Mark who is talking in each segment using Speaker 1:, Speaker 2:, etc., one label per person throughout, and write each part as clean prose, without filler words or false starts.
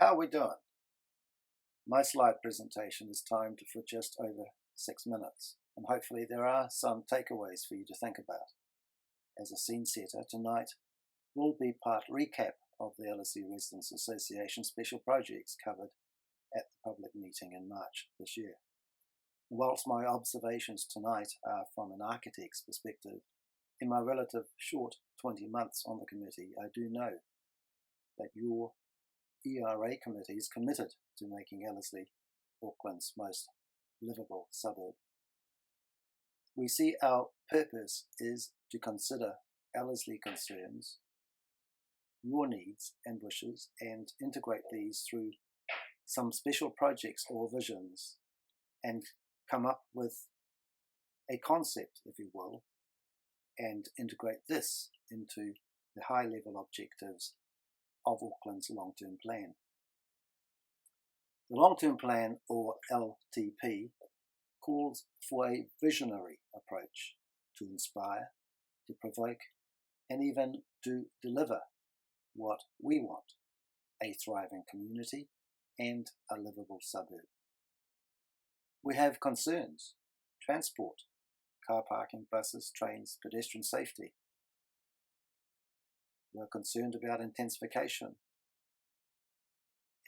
Speaker 1: How are we doing? My slide presentation is timed for just over 6 minutes, and hopefully there are some takeaways for you to think about. As a scene setter, tonight will be part recap of the Ellerslie Residents Association special projects covered at the public meeting in March this year. Whilst my observations tonight are from an architect's perspective, in my relative short 20 months on the committee, I do know that your ERA committee is committed to making Ellerslie Auckland's most livable suburb. We see our purpose is to consider Ellerslie concerns, your needs and wishes, and integrate these through some special projects or visions and come up with a concept, if you will, and integrate this into the high-level objectives of Auckland's long-term plan. The long-term plan, or LTP, calls for a visionary approach to inspire, to provoke, and even to deliver what we want: a thriving community and a livable suburb. We have concerns: transport, car parking, buses, trains, pedestrian safety. We are concerned about intensification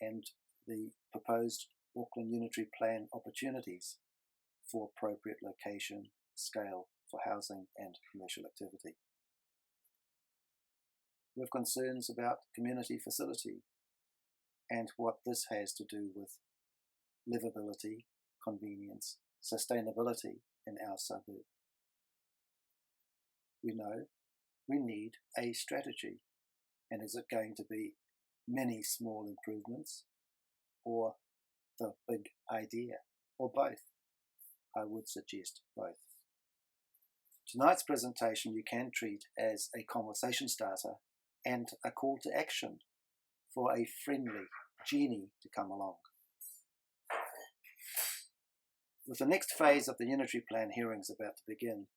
Speaker 1: and the proposed Auckland Unitary Plan opportunities for appropriate location, scale for housing and commercial activity. We have concerns about community facility and what this has to do with livability, convenience, sustainability in our suburb. We know we need a strategy, and is it going to be many small improvements or the big idea, or both? I would suggest both. Tonight's presentation you can treat as a conversation starter and a call to action for a friendly genie to come along. With the next phase of the Unitary Plan hearings about to begin,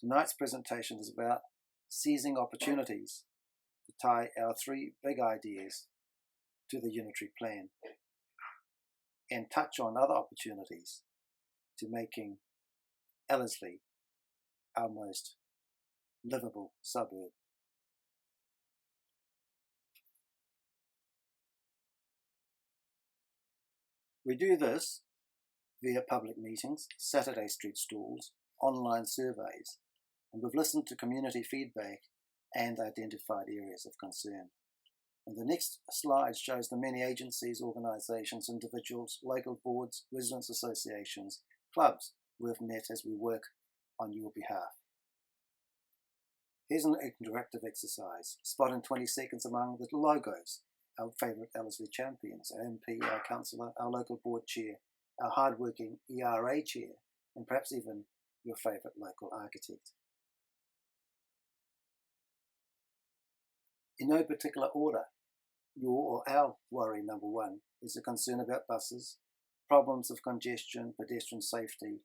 Speaker 1: tonight's presentation is about seizing opportunities to tie our three big ideas to the Unitary Plan and touch on other opportunities to making Ellerslie our most livable suburb. We do this via public meetings, Saturday street stalls, online surveys, and we've listened to community feedback and identified areas of concern. And the next slide shows the many agencies, organisations, individuals, local boards, residents associations, clubs we have met as we work on your behalf. Here's an interactive exercise. Spot in 20 seconds among the logos: our favourite Ellerslie champions, our MP, our councillor, our local board chair, our hard-working ERA chair, and perhaps even your favourite local architect. In no particular order, your or our worry number one is a concern about buses, problems of congestion, pedestrian safety,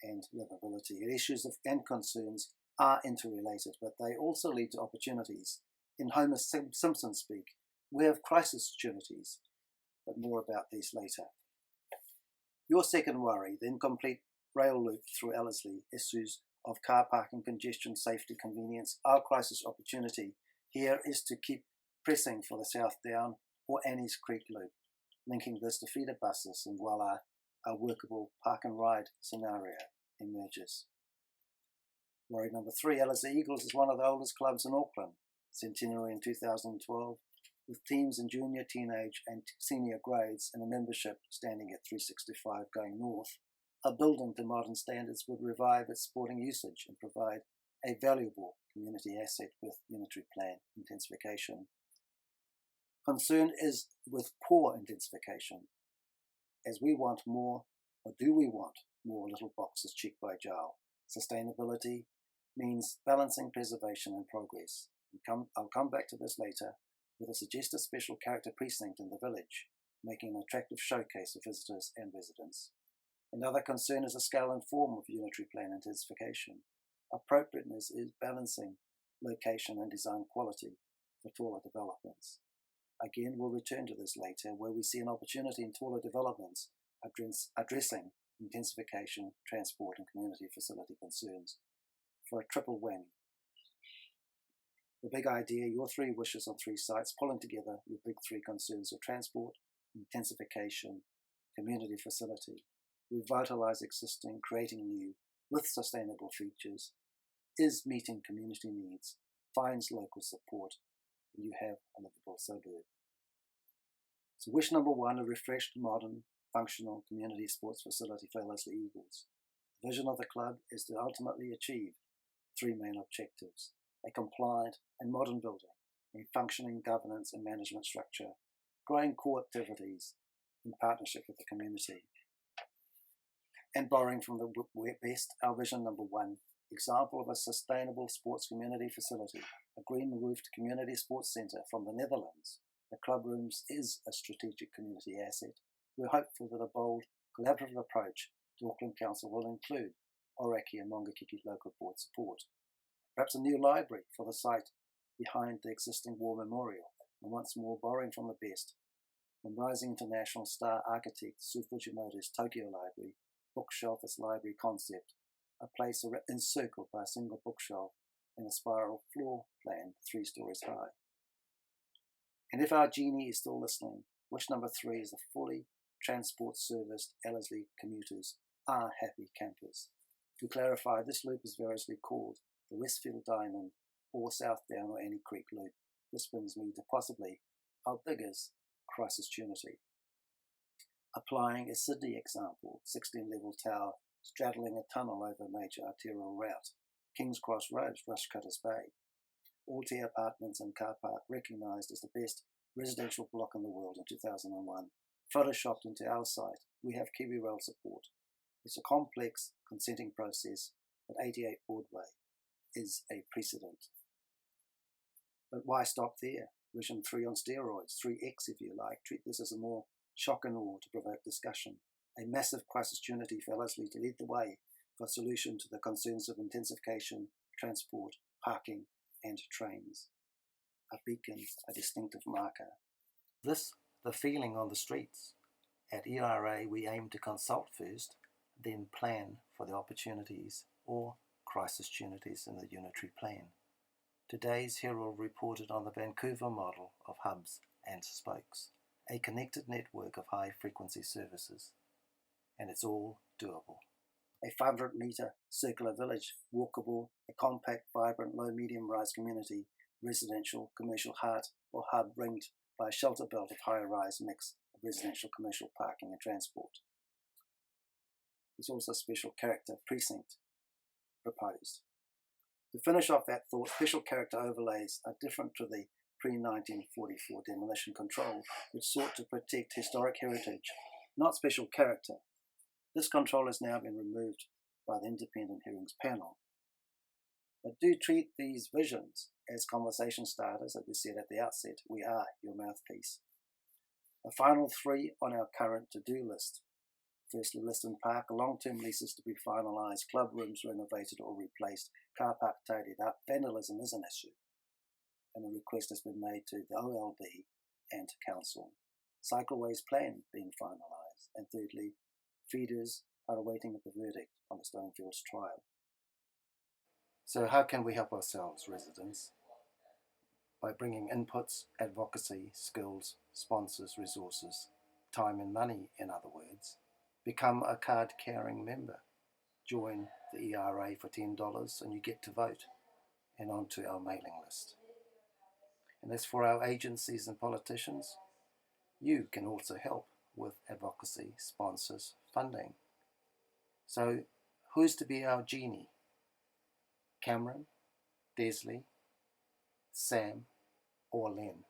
Speaker 1: and livability. Issues and concerns are interrelated, but they also lead to opportunities. In Homer Simpson speak, we have crisis opportunities, but more about these later. Your second worry, the incomplete rail loop through Ellerslie, issues of car parking, congestion, safety, convenience. Our crisis opportunity here is to keep pressing for the South Down or Annie's Creek loop, linking this to feeder buses and while our workable park and ride scenario emerges. Worry number three, Ellerslie Eagles is one of the oldest clubs in Auckland, centenary in 2012, with teams in junior, teenage and senior grades and a membership standing at 365 going north. A building to modern standards would revive its sporting usage and provide a valuable community asset with Unitary Plan intensification. Concern is with poor intensification, as we want more, or do we want more little boxes checked by Jowl? Sustainability means balancing preservation and progress. I'll come back to this later with a suggested special character precinct in the village, making an attractive showcase for visitors and residents. Another concern is the scale and form of Unitary Plan intensification. Appropriateness is balancing location and design quality for taller developments. Again, we'll return to this later, where we see an opportunity in taller developments addressing intensification, transport and community facility concerns for a triple whammy. The big idea, your three wishes on three sites, pulling together your big three concerns of transport, intensification, community facility, revitalize existing, creating new, with sustainable features, is meeting community needs, finds local support, and you have a livable suburb. So wish number one, a refreshed, modern, functional community sports facility for Ellerslie Eagles. The vision of the club is to ultimately achieve three main objectives: a compliant and modern building, a functioning governance and management structure, growing core activities in partnership with the community. And borrowing from the best, our vision number one, example of a sustainable sports community facility, a green-roofed community sports centre from the Netherlands. The club rooms is a strategic community asset. We're hopeful that a bold, collaborative approach to Auckland Council will include Oraki and Mongakiki local board support. Perhaps a new library for the site behind the existing war memorial, and once more borrowing from the best, from rising international star architect Sue Fujimoto's Tokyo Library, bookshelf as library concept, a place encircled by a single bookshelf and a spiral floor plan 3 stories high. And if our genie is still listening, wish number 3 is the fully transport-serviced Ellerslie commuters are happy campers. To clarify, this loop is variously called the Westfield Diamond or South Down or Annie Creek Loop. This brings me to possibly our biggest crisis opportunity. Applying a Sydney example, 16-level tower straddling a tunnel over a major arterial route, King's Cross Road, Rushcutters Bay. All tier apartments and car park recognised as the best residential block in the world in 2001. Photoshopped into our site, we have Kiwi Rail support. It's a complex consenting process, but 88 Broadway is a precedent. But why stop there? Vision 3 on steroids, 3X if you like. Treat this as a more shock and awe to provoke discussion. A massive crisis opportunity for Ellerslie to lead the way for a solution to the concerns of intensification, transport, parking and trains. A beacon, a distinctive marker. This, the feeling on the streets. At ERA we aim to consult first, then plan for the opportunities or crisis opportunities in the unitary plan. Today's Herald reported on the Vancouver model of hubs and spokes, a connected network of high-frequency services, and it's all doable. A 500-metre circular village, walkable, a compact, vibrant, low-medium-rise community, residential, commercial heart or hub ringed by a shelter belt of high-rise mix of residential, commercial, parking and transport. There's also a special character precinct proposed. To finish off that thought, special character overlays are different to the pre-1944 demolition control, which sought to protect historic heritage, not special character. This control has now been removed by the independent hearings panel. But do treat these visions as conversation starters, as we said at the outset. We are your mouthpiece. The final 3 on our current to-do list. Firstly, Liston Park, long-term leases to be finalised, club rooms renovated or replaced, car park tidied up. Vandalism is an issue, and a request has been made to the OLB and Council. Cycleways plan being finalised, and thirdly, feeders are awaiting the verdict on the Stonefields trial. So how can we help ourselves, residents? By bringing inputs, advocacy, skills, sponsors, resources, time and money, in other words. Become a card-carrying member. Join the ERA for $10 and you get to vote and onto our mailing list. And as for our agencies and politicians, you can also help with advocacy, sponsors, funding. So who's to be our genie? Cameron, Desley, Sam or Len?